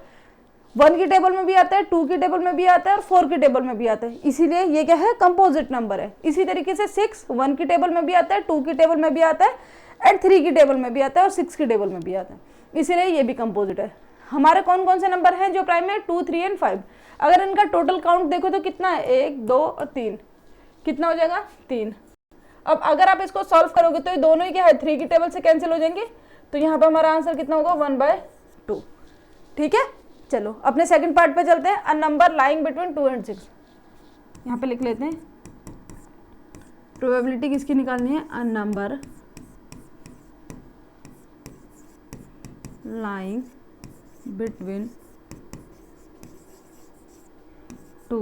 [SPEAKER 1] 1 की टेबल में भी आता है, 2 की टेबल में भी आता है और 4 की टेबल में भी आता है, इसीलिए ये क्या है? कंपोजिट नंबर है। इसी तरीके से 6 1 की टेबल में भी आता है, 2 की टेबल में भी आता है एंड 3 की टेबल में भी आता है और 6 की टेबल में भी आता है, इसीलिए ये भी कंपोजिट है। हमारे कौन कौन से नंबर हैं जो प्राइम है? 2 3 एंड 5। अगर इनका टोटल काउंट देखो तो कितना है? 1 2 और 3। कितना हो जाएगा? 3। अब अगर आप इसको सॉल्व करोगे तो ये दोनों ही क्या है? 3 की टेबल से कैंसिल हो जाएंगे, तो यहाँ पे हमारा आंसर कितना होगा? 1/2। ठीक है, चलो अपने सेकंड पार्ट पे चलते हैं। A number lying between 2 and 6। यहाँ पे लिख लेते हैं प्रोबेबिलिटी किसकी निकालनी है? A number lying between 2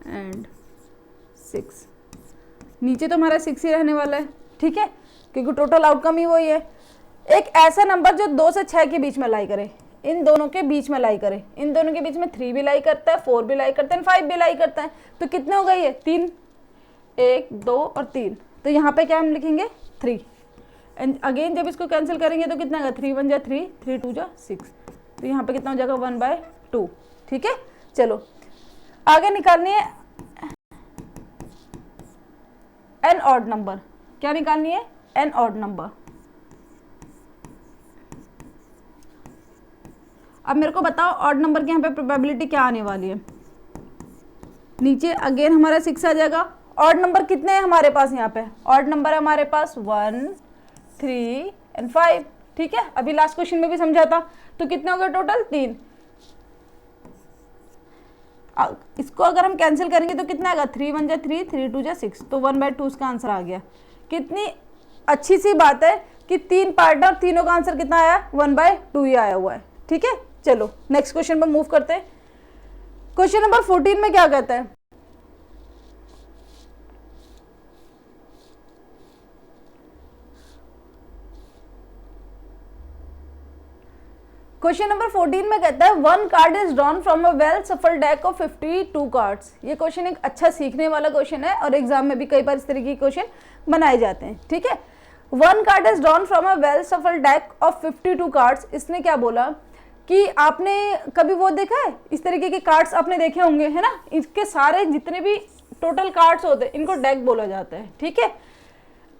[SPEAKER 1] and 6। नीचे तो हमारा 6 ही रहने वाला है, ठीक है, क्योंकि टोटल आउटकम ही वही है। एक ऐसा नंबर जो 2 से 6 के बीच में लाई करे, इन दोनों के बीच में लाई करे। इन दोनों के बीच में 3 भी लाई करता है, 4 भी लाई करता है, 5 भी लाई करता है। तो कितने हो गए ये? 3। 1 2 और 3। तो यहाँ पे क्या हम लिखेंगे? 3। एंड अगेन जब इसको कैंसिल करेंगे तो कितना आएगा? 3 1 जा 3, 3 2 जा 6। तो यहाँ पे कितना हो जाएगा? 1/2। ठीक है, चलो आगे निकालनी है एन ऑड नंबर। क्या निकालनी है? An odd number. अब मेरे को बताओ ऑड नंबर की यहाँ पे प्रोबेबिलिटी क्या आने वाली है? नीचे अगेन हमारा 6 आ जाएगा। ऑड नंबर कितने हैं हमारे पास? यहाँ पे ऑड नंबर है हमारे पास 1 3 एंड 5। ठीक है, अभी लास्ट क्वेश्चन में भी समझा था। तो कितने हो गए टोटल? 3। इसको अगर हम कैंसिल करेंगे तो कितना आएगा? 3 1 जा 3, 3 2 जा 6। तो 1/2 इसका आंसर आ गया। कितनी अच्छी सी बात है कि 3 पार्ट है और तीनों का आंसर कितना आया? 1/2 ही आया हुआ है। ठीक है, चलो नेक्स्ट क्वेश्चन पर मूव करते हैं। क्वेश्चन नंबर 14 में क्या कहता है? क्वेश्चन नंबर 14 में कहता है 1 card is drawn from a well सफल डेक ऑफ 52 कार्ड्स। ये क्वेश्चन एक अच्छा सीखने वाला क्वेश्चन है और एग्जाम में भी कई बार इस तरीके के क्वेश्चन बनाए जाते हैं। ठीक है, 1 card is drawn from a well सफल डेक ऑफ 52 कार्ड्स। इसने क्या बोला कि आपने कभी वो देखा है? इस तरीके के कार्ड्स आपने देखे होंगे, है ना? इसके सारे जितने भी टोटल कार्ड्स होते हैं इनको डेक बोला जाता है। ठीक है,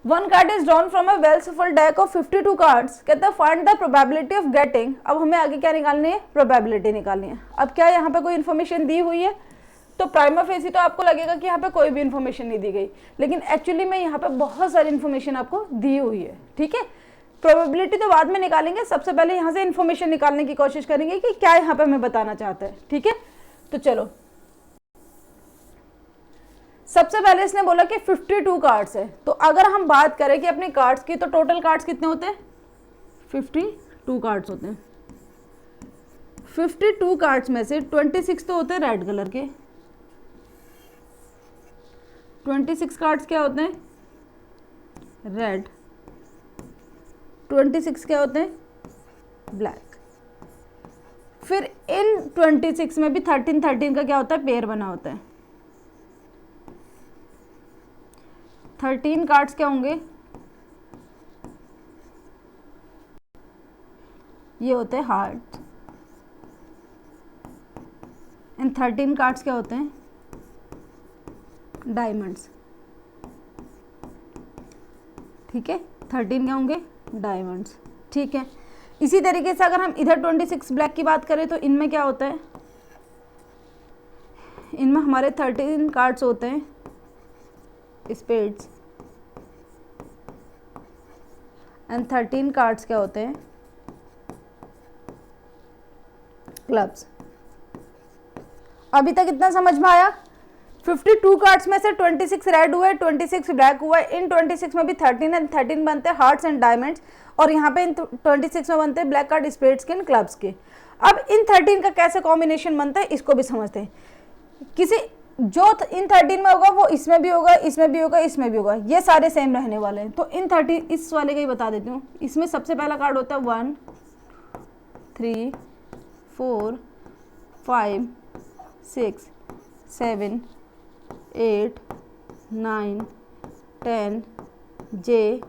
[SPEAKER 1] 1 card is drawn from a well सफल डेक ऑफ 52 कार्ड्स। कहता है find the probability of getting. अब हमें आगे क्या निकालनी है? प्रोबेबिलिटी निकालनी है। अब क्या यहाँ पे कोई इन्फॉर्मेशन दी हुई है? तो प्राइमा फेसी तो आपको लगेगा कि यहाँ पे कोई भी इन्फॉर्मेशन नहीं दी गई, लेकिन एक्चुअली में यहाँ पे बहुत सारी इन्फॉर्मेशन आपको दी हुई है। ठीक है, प्रोबेबिलिटी तो बाद में निकालेंगे, सबसे पहले यहाँ से इन्फॉर्मेशन निकालने की कोशिश करेंगे कि क्या यहाँ पे हमें बताना चाहता है। ठीक है, तो चलो सबसे पहले इसने बोला कि 52 कार्ड्स है। तो अगर हम बात करें कि अपने कार्ड्स की, तो टोटल कार्ड्स कितने होते हैं? 52 कार्ड्स होते हैं। 52 कार्ड्स में से 26 तो होते हैं रेड कलर के। 26 कार्ड्स क्या होते हैं? रेड। 26 क्या होते हैं? ब्लैक। फिर इन 26 में भी 13 का क्या होता है? पेयर बना होता है। 13 कार्ड्स क्या होंगे? ये होते हैं हार्ट। एंड 13 कार्ड्स क्या होते हैं? डायमंड्स। ठीक है, 13 क्या होंगे? डायमंड्स। ठीक है, इसी तरीके से अगर हम इधर 26 ब्लैक की बात करें तो इनमें क्या होता है, इनमें हमारे 13 कार्ड्स होते हैं स्पेड्स, एंड 13 कार्ड्स क्या होते हैं, क्लब्स। अभी तक इतना समझ में आया? 52 कार्ड्स में से 26 रेड हुए, 26 ब्लैक हुआ। इन 26 में भी 13 एंड 13 बनते हैं हार्ट्स एंड डायमंड्स, और यहाँ पे इन 26 में बनते हैं ब्लैक कार्ड स्पेड्स के एंड क्लब्स के। अब इन 13 का कैसे कॉम्बिनेशन बनता है इसको भी समझते हैं। किसी जो इन 13 में होगा वो इसमें भी होगा, इसमें भी होगा, इसमें भी होगा, ये सारे सेम रहने वाले हैं। तो इन 13 इस वाले का ही बता देती हूँ। इसमें सबसे पहला कार्ड होता है 1 3 4 5 6 7 8 9 10 जे,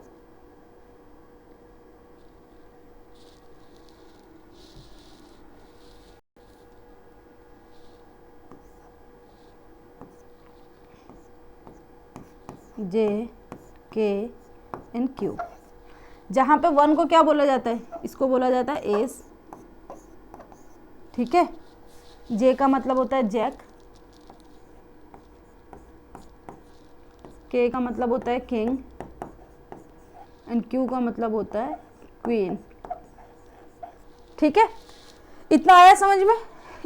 [SPEAKER 1] जे के एंड क्यू। जहाँ पे 1 को क्या बोला जाता है, इसको बोला जाता है एस, ठीक है। जे का मतलब होता है जैक, के का मतलब होता है किंग, एंड क्यू का मतलब होता है क्वीन, ठीक है। इतना आया समझ में?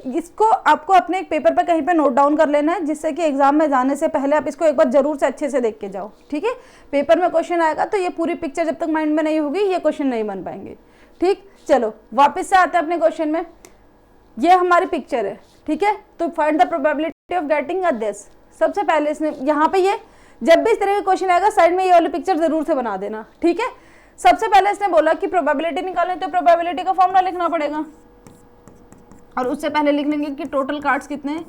[SPEAKER 1] इसको आपको अपने एक पेपर पर कहीं पे नोट डाउन कर लेना है, जिससे कि एग्जाम में जाने से पहले आप इसको एक बार जरूर से अच्छे से देख के जाओ, ठीक है। पेपर में क्वेश्चन आएगा तो ये पूरी पिक्चर जब तक माइंड में नहीं होगी ये क्वेश्चन नहीं बन पाएंगे, ठीक। चलो वापस से आते हैं अपने क्वेश्चन में। ये हमारी पिक्चर है, ठीक है। तो find the probability of getting a this. सबसे पहले इसने यहाँ पे ये जब भी इस तरह का क्वेश्चन आएगा साइड में ये वाली पिक्चर जरूर से बना देना, ठीक है। सबसे पहले इसने बोला कि प्रोबेबिलिटी निकालें तो प्रोबेबिलिटी का फॉर्मूला लिखना पड़ेगा, और उससे पहले लिख लेंगे कि टोटल कार्ड्स कितने हैं।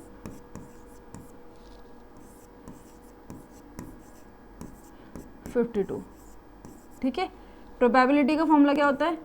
[SPEAKER 1] 52, ठीक है। प्रोबेबिलिटी का फॉर्मूला क्या होता है,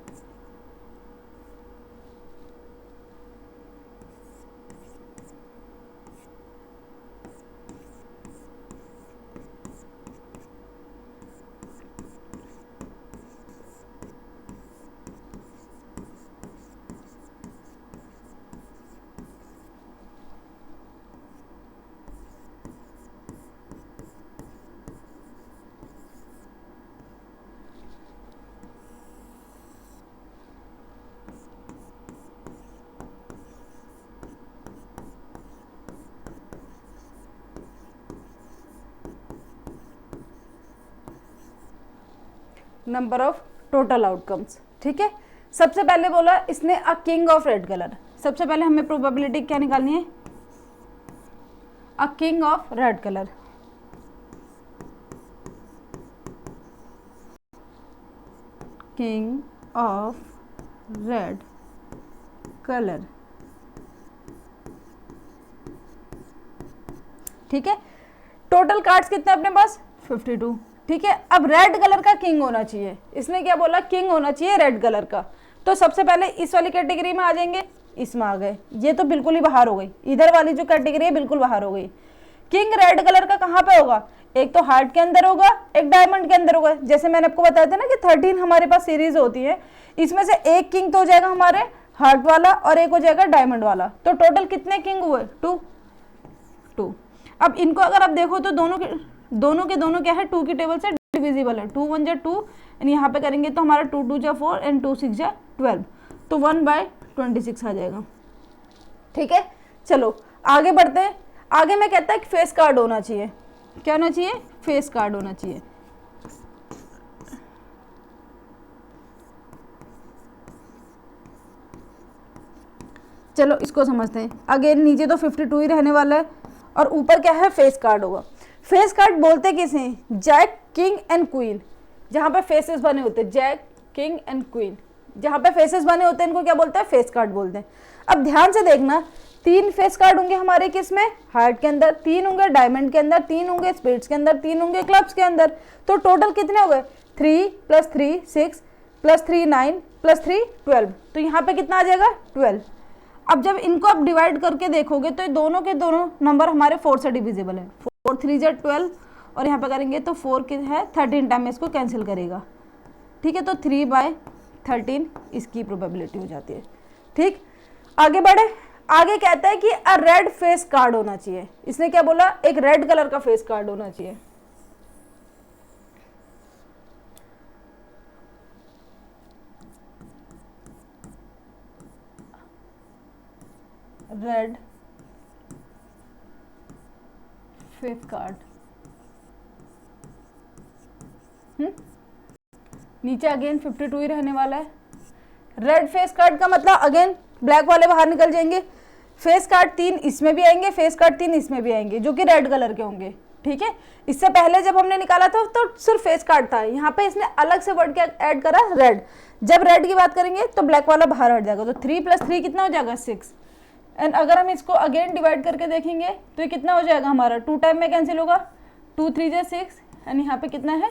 [SPEAKER 1] नंबर ऑफ टोटल आउटकम्स, ठीक है। सबसे पहले बोला इसने a king of red colour. सबसे पहले हमें प्रोबेबिलिटी क्या निकालनी है, a king of red colour. King of red colour, ठीक है। टोटल कार्ड्स कितने अपने पास 52, ठीक है। अब रेड कलर का किंग होना चाहिए, इसने क्या बोला, किंग होना चाहिए रेड कलर का। तो सबसे पहले इस वाली कैटेगरी में आ जाएंगे, इसमें आ गए, ये तो बिल्कुल ही बाहर हो गई। इधर वाली जो कैटेगरी है बिल्कुल बाहर हो गई। किंग रेड कलर का कहाँ पे होगा, एक तो हार्ट के अंदर होगा, एक डायमंड के अंदर होगा। जैसे मैंने आपको बताया था ना कि 13 हमारे पास सीरीज होती है, इसमें से एक किंग तो हो जाएगा हमारे हार्ट वाला और एक हो जाएगा डायमंड वाला। तो टोटल कितने किंग हुए, 2। अब इनको अगर आप देखो तो दोनों के दोनों क्या है, 2 की टेबल से डिविजिबल है। 2 1 जा 2, एंड यहाँ पे करेंगे तो हमारा 2 2 जा 4 एंड 2 6 जा 12, तो 1/26 आ जाएगा, ठीक है। चलो आगे बढ़ते हैं। आगे मैं कहता है कि फेस कार्ड होना चाहिए। क्या होना चाहिए, फेस कार्ड होना चाहिए। चलो इसको समझते हैं। अगेन नीचे तो 52 ही रहने वाला है, और ऊपर क्या है, फेस कार्ड होगा। फेस कार्ड बोलते किसे हैं, जैक किंग एंड क्वीन। जहाँ पे फेसेस बने होते हैं, जैक किंग एंड क्वीन, जहाँ पे फेसेस बने होते हैं इनको क्या बोलते हैं, फेस कार्ड बोलते हैं। अब ध्यान से देखना, 3 फेस कार्ड होंगे हमारे किसमें, हार्ट के अंदर, 3 होंगे डायमंड के अंदर, 3 होंगे स्पेड्स के अंदर, 3 होंगे क्लब्स के अंदर। तो टोटल कितने हो गए, 3 + 3 6 + 3 9 + 3 12। तो यहाँ पे कितना आ जाएगा, 12। अब जब इनको आप डिवाइड करके देखोगे तो ये दोनों के दोनों नंबर हमारे 4 से डिविजिबल है। 4 3 जा 12, और यहाँ पे करेंगे तो 4 के है 13 टाइम में इसको कैंसिल करेगा, ठीक है। तो 3/13 13 इसकी प्रोबेबिलिटी हो जाती है। ठीक, आगे बढ़े। आगे कहता है कि अ रेड फेस कार्ड होना चाहिए। इसने क्या बोला, एक रेड कलर का फेस कार्ड होना चाहिए। रेड फेस कार्ड, नीचे अगेन 52 ही रहने वाला है। रेड फेस कार्ड का मतलब अगेन ब्लैक वाले बाहर निकल जाएंगे, फेस कार्ड 3 इसमें भी आएंगे, फेस कार्ड 3 इसमें भी आएंगे, जो कि रेड कलर के होंगे। ठीक है, इससे पहले जब हमने निकाला था तो सिर्फ फेस कार्ड था, यहाँ पे इसने अलग से वर्ड क्या ऐड करा, रेड। जब रेड की बात करेंगे तो ब्लैक वाला बाहर हट जाएगा, तो 3 + 3 कितना हो जाएगा, 6। एंड अगर हम इसको अगेन डिवाइड करके देखेंगे तो ये कितना हो जाएगा हमारा, 2 टाइम में कैंसिल होगा, 2 3 × 6 एंड यहाँ पे कितना है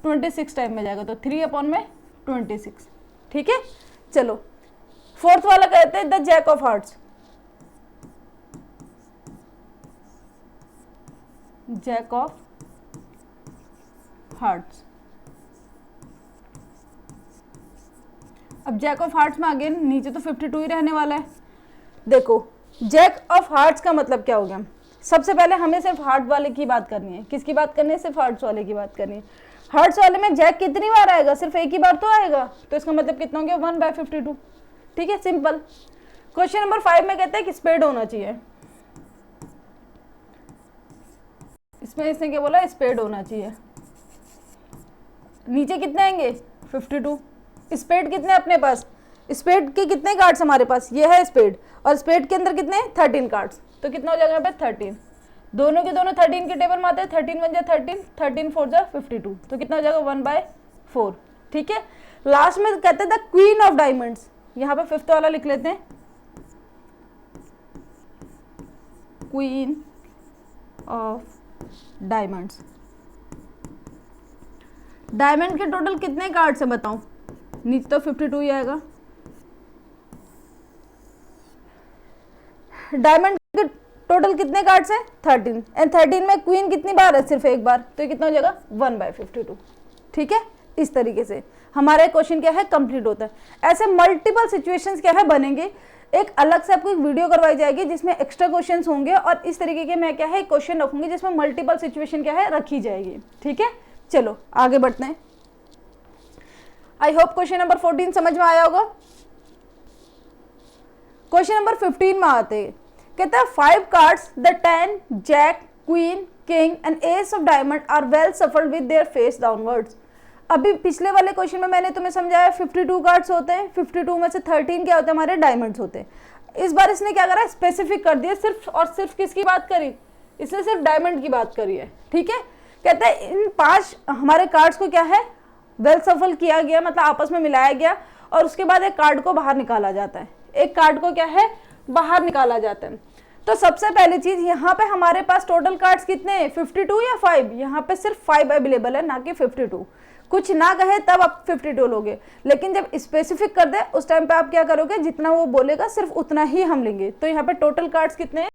[SPEAKER 1] 26 टाइम में जाएगा, तो 3/26। ठीक है, चलो फोर्थ वाला कहते हैं the jack of hearts. Jack of hearts, अब जैक ऑफ हार्ट्स में अगेन नीचे तो 52 ही रहने वाला है। देखो जैक ऑफ हार्ट्स का मतलब क्या हो गया, सबसे पहले हमें सिर्फ हार्ट वाले की बात करनी है। किसकी बात करनी है, सिर्फ हार्ट्स वाले की बात करनी है। हार्ट्स वाले में जैक कितनी बार आएगा, सिर्फ एक ही बार तो आएगा, तो इसका मतलब कितना हो गया, 1/52। ठीक है, सिंपल। क्वेश्चन नंबर 5 में कहते हैं कि स्पेड होना चाहिए। इसमें इसने क्या बोला, स्पेड होना चाहिए। नीचे कितने आएंगे, 52। स्पेड कितने अपने पास, स्पेड के कितने कार्ड्स हमारे पास, ये है स्पेड, और स्पेड के अंदर कितने 13 कार्ड्स, तो कितना हो जाएगा यहाँ पे 13। दोनों के दोनों 13 के टेबल में आते हैं, 13 × 13, 13 4 × 52, तो कितना हो जाएगा 1/4। ठीक है, लास्ट में कहते हैं द क्वीन ऑफ डायमंड्स, यहाँ पे 5th वाला लिख लेते हैं, क्वीन ऑफ डायमंड्स। डायमंड के टोटल कितने कार्ड्स हैं बताओ, नीचे तो 52 ही आएगा। डायमंड के टोटल कितने कार्ड्स हैं, 13, एंड 13 में क्वीन कितनी बार है, सिर्फ एक बार, तो ये कितना हो जाएगा 1/52। ठीक है, इस तरीके से हमारा क्वेश्चन क्या है, कंप्लीट होता है। ऐसे मल्टीपल सिचुएशंस क्या है बनेंगे, एक अलग से आपको एक वीडियो करवाई जाएगी जिसमें एक्स्ट्रा क्वेश्चंस होंगे, और इस तरीके के मैं क्या है क्वेश्चन रखूंगी जिसमें मल्टीपल सिचुएशन क्या है रखी जाएगी। ठीक है, चलो आगे बढ़ते हैं। आई होप क्वेश्चन नंबर 14 समझ में आया होगा। क्वेश्चन नंबर 15 में आते हैं, कहता है 5 cards the 10 jack queen king and ace of diamond are well shuffled with their face downwards. अभी पिछले वाले क्वेश्चन में मैंने तुम्हें समझाया 52 कार्ड्स होते हैं, 52 में से 13 क्या होते हैं, हमारे डायमंड्स होते हैं। इस बार इसने क्या करा, स्पेसिफिक कर दिया, सिर्फ और सिर्फ किसकी बात करी, इसने सिर्फ डायमंड की बात करी है। ठीक है, कहते हैं इन 5 हमारे कार्ड्स को क्या है, वेल सफल किया गया, मतलब आपस में मिलाया गया, और उसके बाद एक कार्ड को बाहर निकाला जाता है, एक कार्ड को क्या है बाहर निकाला जाता है। तो सबसे पहली चीज यहाँ पे हमारे पास टोटल कार्ड्स कितने हैं, 52 या 5, यहाँ पे सिर्फ 5 अवेलेबल है, ना कि 52। कुछ ना कहे तब आप 52 लोगे, लेकिन जब स्पेसिफिक कर दे उस टाइम पे आप क्या करोगे, जितना वो बोलेगा सिर्फ उतना ही हम लेंगे। तो यहाँ पे टोटल कार्ड्स कितने हैं,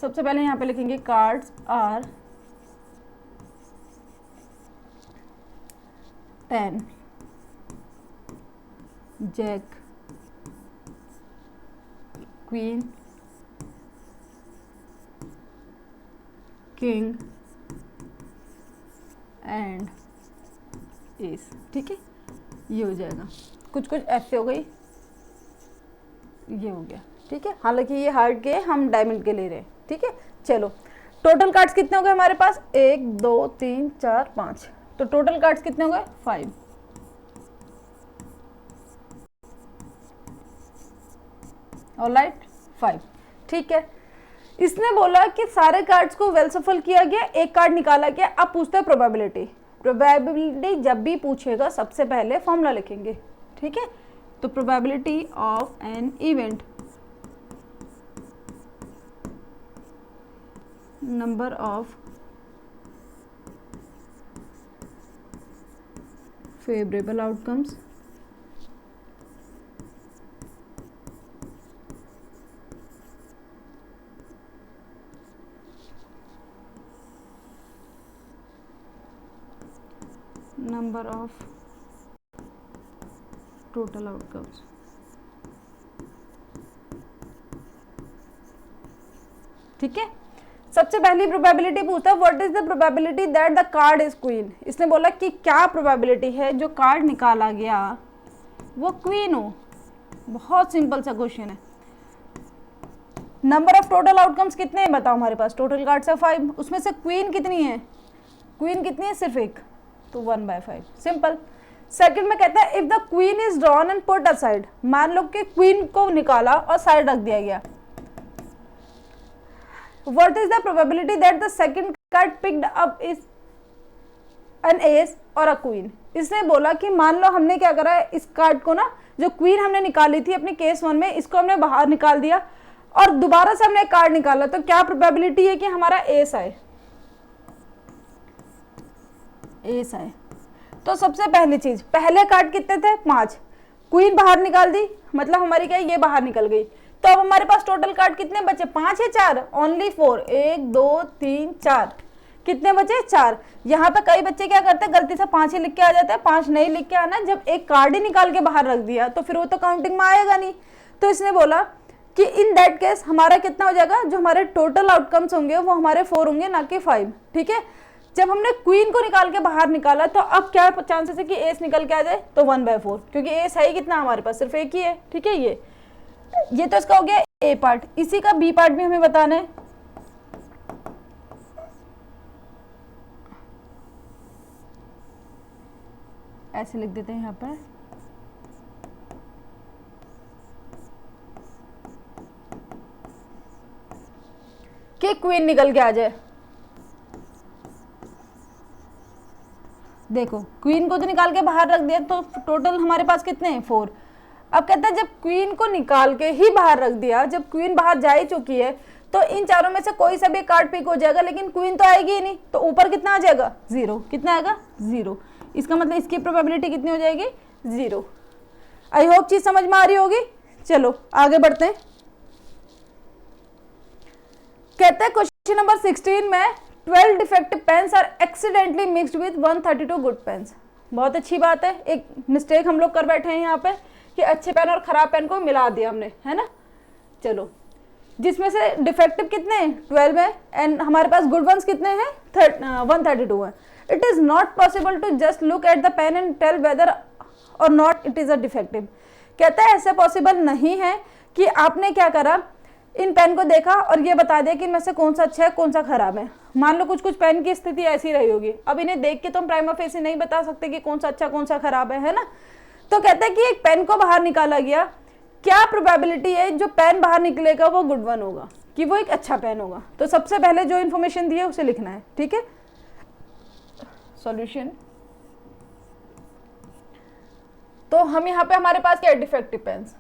[SPEAKER 1] सबसे पहले यहाँ पे लिखेंगे cards are 10 jack queen king and ace. ठीक है, ये हो जाएगा, कुछ कुछ ऐसे हो गई, ये हो गया। ठीक है, हालांकि ये हार्ट के हम डायमंड के ले रहे हैं। ठीक है, चलो टोटल कार्ड्स कितने हो गए हमारे पास, 1 2 3 4 5, तो टोटल कार्ड्स कितने हो गए 5। ऑलराइट 5। ठीक है, इसने बोला कि सारे कार्ड्स को वेल सफल किया गया, एक कार्ड निकाला गया। अब पूछते हैं प्रोबेबिलिटी। प्रोबेबिलिटी जब भी पूछेगा सबसे पहले फॉर्मूला लिखेंगे। ठीक है, तो probability of an event, number of favourable outcomes number of total outcomes. ठीक है, सबसे पहली प्रोबेबिलिटी पूछता है what is the probability that the card is queen. इसने बोला कि क्या प्रोबेबिलिटी है जो कार्ड निकाला गया वो क्वीन हो। बहुत सिंपल सा क्वेश्चन है। नंबर ऑफ टोटल आउटकम्स कितने हैं बताओ, हमारे पास टोटल कार्ड्स है 5, उसमें से क्वीन कितनी है, क्वीन कितनी है सिर्फ एक, तो 1/5, सिंपल। सेकंड में कहता है if the queen is drawn and put aside, मान लो कि क्वीन को निकाला और साइड रख दिया गया, what is the probability that the second card picked up is an S और अ क्वीन। इसने बोला कि मान लो हमने क्या करा है, इस कार्ड को ना, जो क्वीन हमने निकाली थी अपने केस 1 में, इसको हमने बाहर निकाल दिया और दोबारा से हमने एक कार्ड निकाला, तो क्या प्रोबेबिलिटी है कि हमारा एस आए, एस आए। तो सबसे पहली चीज, पहले कार्ड कितने थे 5, क्वीन बाहर निकाल दी, मतलब हमारी क्या ये बाहर निकल गई, तो अब हमारे पास टोटल कार्ड कितने बचे, 5 है 4, ओनली 4, 1 2 3 4, कितने बचे 4। यहाँ पे कई बच्चे क्या करते हैं, गलती से 5 ही लिख के आ जाते हैं, 5 नहीं लिख के आना, जब एक कार्ड ही निकाल के बाहर रख दिया तो फिर वो तो काउंटिंग में आएगा नहीं। तो इसने बोला कि इन दैट केस हमारा कितना हो जाएगा, जो हमारे टोटल आउटकम्स होंगे वो हमारे 4 होंगे, ना कि 5। ठीक है, जब हमने क्वीन को निकाल के बाहर निकाला तो अब क्या चांसेस है कि एस निकल के आ जाए, तो 1/4, क्योंकि एस है ही कितना हमारे पास, सिर्फ एक ही है। ठीक है, ये तो इसका हो गया ए पार्ट। इसी का बी पार्ट भी हमें बताना है। ऐसे लिख देते हैं यहाँ पर, कि क्वीन निकल के आ जाए। देखो क्वीन को तो निकाल के बाहर रख दिया, तो टोटल हमारे पास कितने हैं 4। अब कहता है जब क्वीन को निकाल के ही बाहर रख दिया, जब क्वीन बाहर जा ही चुकी है, तो इन चारों में से कोई सा भी कार्ड पिक हो जाएगा, लेकिन क्वीन तो आएगी ही नहीं, तो ऊपर कितना आ जाएगा 0। कितना आएगा 0। इसका मतलब इसकी प्रोबेबिलिटी कितनी हो जाएगी 0। आई होप चीज समझ में आ रही होगी। चलो आगे बढ़ते हैं। कहते हैं क्वेश्चन नंबर 16 में 12 defective pens are accidentally mixed with 132 good pens. बहुत अच्छी बात है, एक मिस्टेक हम लोग कर बैठे हैं यहाँ पे कि अच्छे पेन और खराब पेन को मिला दिया हमने, है ना। चलो, जिसमें से डिफेक्टिव कितने हैं 12 है, एंड हमारे पास गुड वंस कितने हैं 132 है। It is not possible to just look at the pen and tell whether or not it is a defective. कहता है ऐसा पॉसिबल नहीं है कि आपने क्या करा, इन पेन को देखा और ये बता दिया कि इनमें से कौन सा अच्छा है कौन सा खराब है। मान लो कुछ कुछ पेन की स्थिति ऐसी रही होगी, अब इन्हें देख के तो हम प्राइमा फेसी नहीं बता सकते कि कौन सा अच्छा कौन सा खराब है ना। तो कहते हैं कि एक पेन को बाहर निकाला गया, क्या प्रोबेबिलिटी है जो पेन बाहर निकलेगा वो गुड वन होगा, कि वो एक अच्छा पेन होगा। तो सबसे पहले जो इन्फॉर्मेशन दी है उसे लिखना है। ठीक है, सॉल्यूशन। तो हम यहाँ पे हमारे पास क्या है, defective pens,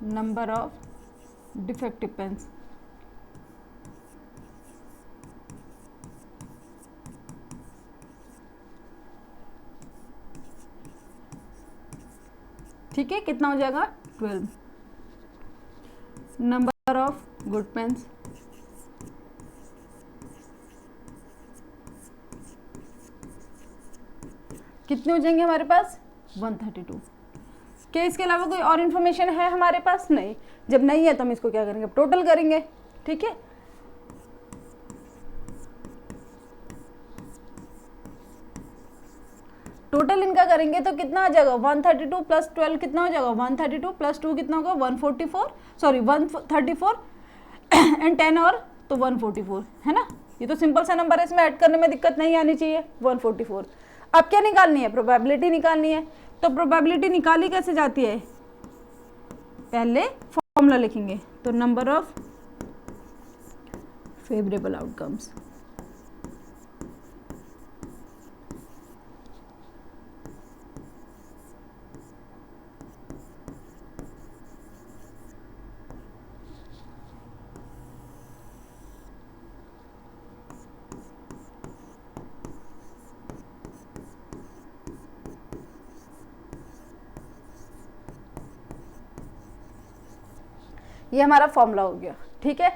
[SPEAKER 1] number of defective pens. ठीक है, कितना हो जाएगा 12। नंबर ऑफ गुड पेन्स, कितने हो जाएंगे हमारे पास 132। क्या इसके अलावा कोई और इन्फॉर्मेशन है हमारे पास? नहीं। जब नहीं है तो हम इसको क्या करेंगे, टोटल करेंगे। ठीक है, टोटल इनका करेंगे तो कितना आ जाएगा 132 प्लस 12 कितना हो जाएगा 132 प्लस 2 कितना होगा 144, सॉरी 134 एंड 10 और तो 144, है ना। ये तो सिंपल सा नंबर है, इसमें ऐड करने में दिक्कत नहीं आनी चाहिए। 144। अब क्या निकालनी है, प्रोबेबिलिटी निकालनी है। तो प्रोबेबिलिटी निकाली कैसे जाती है, पहले फॉर्मूला लिखेंगे, तो नंबर ऑफ फेवरेबल आउटकम्स। ये हमारा फॉर्मूला हो गया। ठीक है,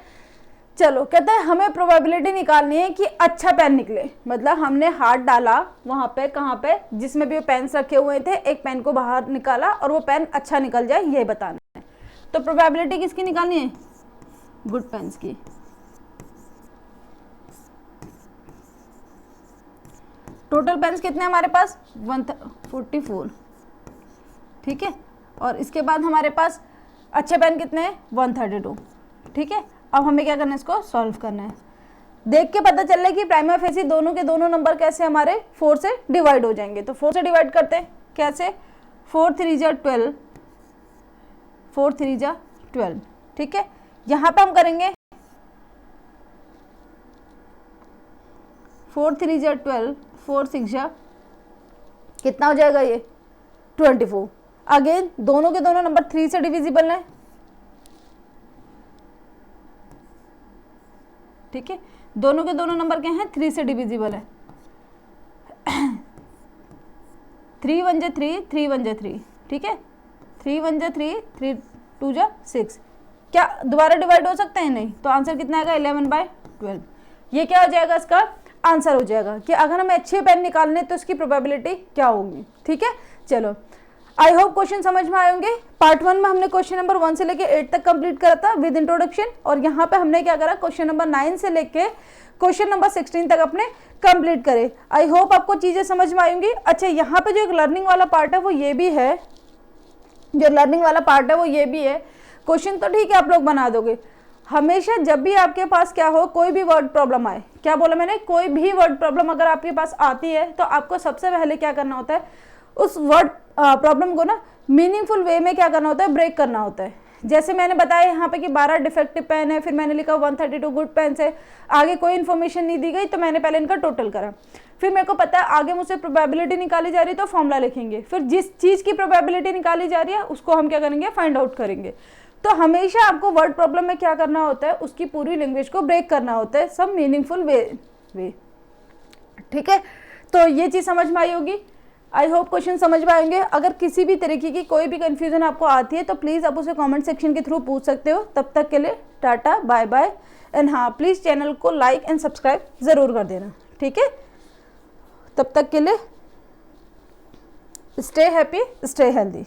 [SPEAKER 1] चलो कहते हैं हमें प्रोबेबिलिटी निकालनी है कि अच्छा पेन निकले, मतलब हमने हाथ डाला वहां पे, कहाँ पे, जिसमें भी पेन्स रखे हुए थे, एक पेन को बाहर निकाला और वो पेन अच्छा निकल जाए, ये बताना है। तो प्रोबेबिलिटी किसकी निकालनी है? गुड पेन्स की। टोटल पेन्स कितने हमारे पास? 144, ठीक है। और इसके बाद हमारे पास अच्छे पेन कितने हैं? 132, ठीक है। अब हमें क्या करना है? इसको सॉल्व करना है। देख के पता चल रहा है कि प्राइमा फेसी दोनों के दोनों नंबर कैसे हमारे 4 से डिवाइड हो जाएंगे। तो 4 से डिवाइड करते हैं, कैसे? 4 3 जा 12, 4 3 जा 12, ठीक है। यहाँ पे हम करेंगे 4 3 जा 12, 4 6 जा कितना हो जाएगा ये? 24। अगेन दोनों के दोनों नंबर 3 से डिविजिबल है, ठीक है। दोनों के दोनों नंबर क्या हैं? 3 से डिविजिबल है। 3 1 जा 3, 3 1 जा 3, ठीक है। 3 1 जा 3, 3 2 जा 6। क्या दोबारा डिवाइड हो सकते हैं? नहीं। तो आंसर कितना आएगा? 11/12। ये क्या हो जाएगा? इसका आंसर हो जाएगा कि अगर हमें अच्छे पेन निकालने तो इसकी प्रोबेबिलिटी क्या होगी, ठीक है। चलो, आई होप क्वेश्चन समझ में आए होंगे। पार्ट 1 में हमने क्वेश्चन नंबर 1 से लेके 8 तक कंप्लीट करा था विद इंट्रोडक्शन, और यहाँ पे हमने क्या करा? क्वेश्चन नंबर 9 से लेके क्वेश्चन नंबर 16 तक अपने कंप्लीट करे। आई होप आपको चीजें समझ में आई होंगी। अच्छा, यहाँ पे जो एक लर्निंग वाला पार्ट है वो ये भी है, जो लर्निंग वाला पार्ट है वो ये भी है। क्वेश्चन तो ठीक है आप लोग बना दोगे। हमेशा जब भी आपके पास क्या हो, कोई भी वर्ड प्रॉब्लम आए, क्या बोला मैंने? कोई भी वर्ड प्रॉब्लम अगर आपके पास आती है तो आपको सबसे पहले क्या करना होता है? उस वर्ड प्रॉब्लम को ना मीनिंगफुल वे में क्या करना होता है? ब्रेक करना होता है। जैसे मैंने बताया यहाँ पे कि 12 डिफेक्टिव पेन है, फिर मैंने लिखा 132 गुड पेन है, आगे कोई इन्फॉर्मेशन नहीं दी गई, तो मैंने पहले इनका टोटल करा। फिर मेरे को पता है आगे मुझसे प्रोबेबिलिटी निकाली जा रही है तो फॉर्मूला लिखेंगे, फिर जिस चीज़ की प्रोबेबिलिटी निकाली जा रही है उसको हम क्या करेंगे? फाइंड आउट करेंगे। तो हमेशा आपको वर्ड प्रॉब्लम में क्या करना होता है? उसकी पूरी लैंग्वेज को ब्रेक करना होता है, सब मीनिंगफुल वे, ठीक है। तो ये चीज़ समझ में आई होगी। आई होप क्वेश्चन समझ में आएंगे। अगर किसी भी तरीके की कोई भी कंफ्यूजन आपको आती है तो प्लीज़ आप उसे कमेंट सेक्शन के थ्रू पूछ सकते हो। तब तक के लिए टाटा, बाय बाय, एंड हाँ, प्लीज़ चैनल को लाइक एंड सब्सक्राइब ज़रूर कर देना, ठीक है। तब तक के लिए स्टे हैप्पी, स्टे हेल्दी।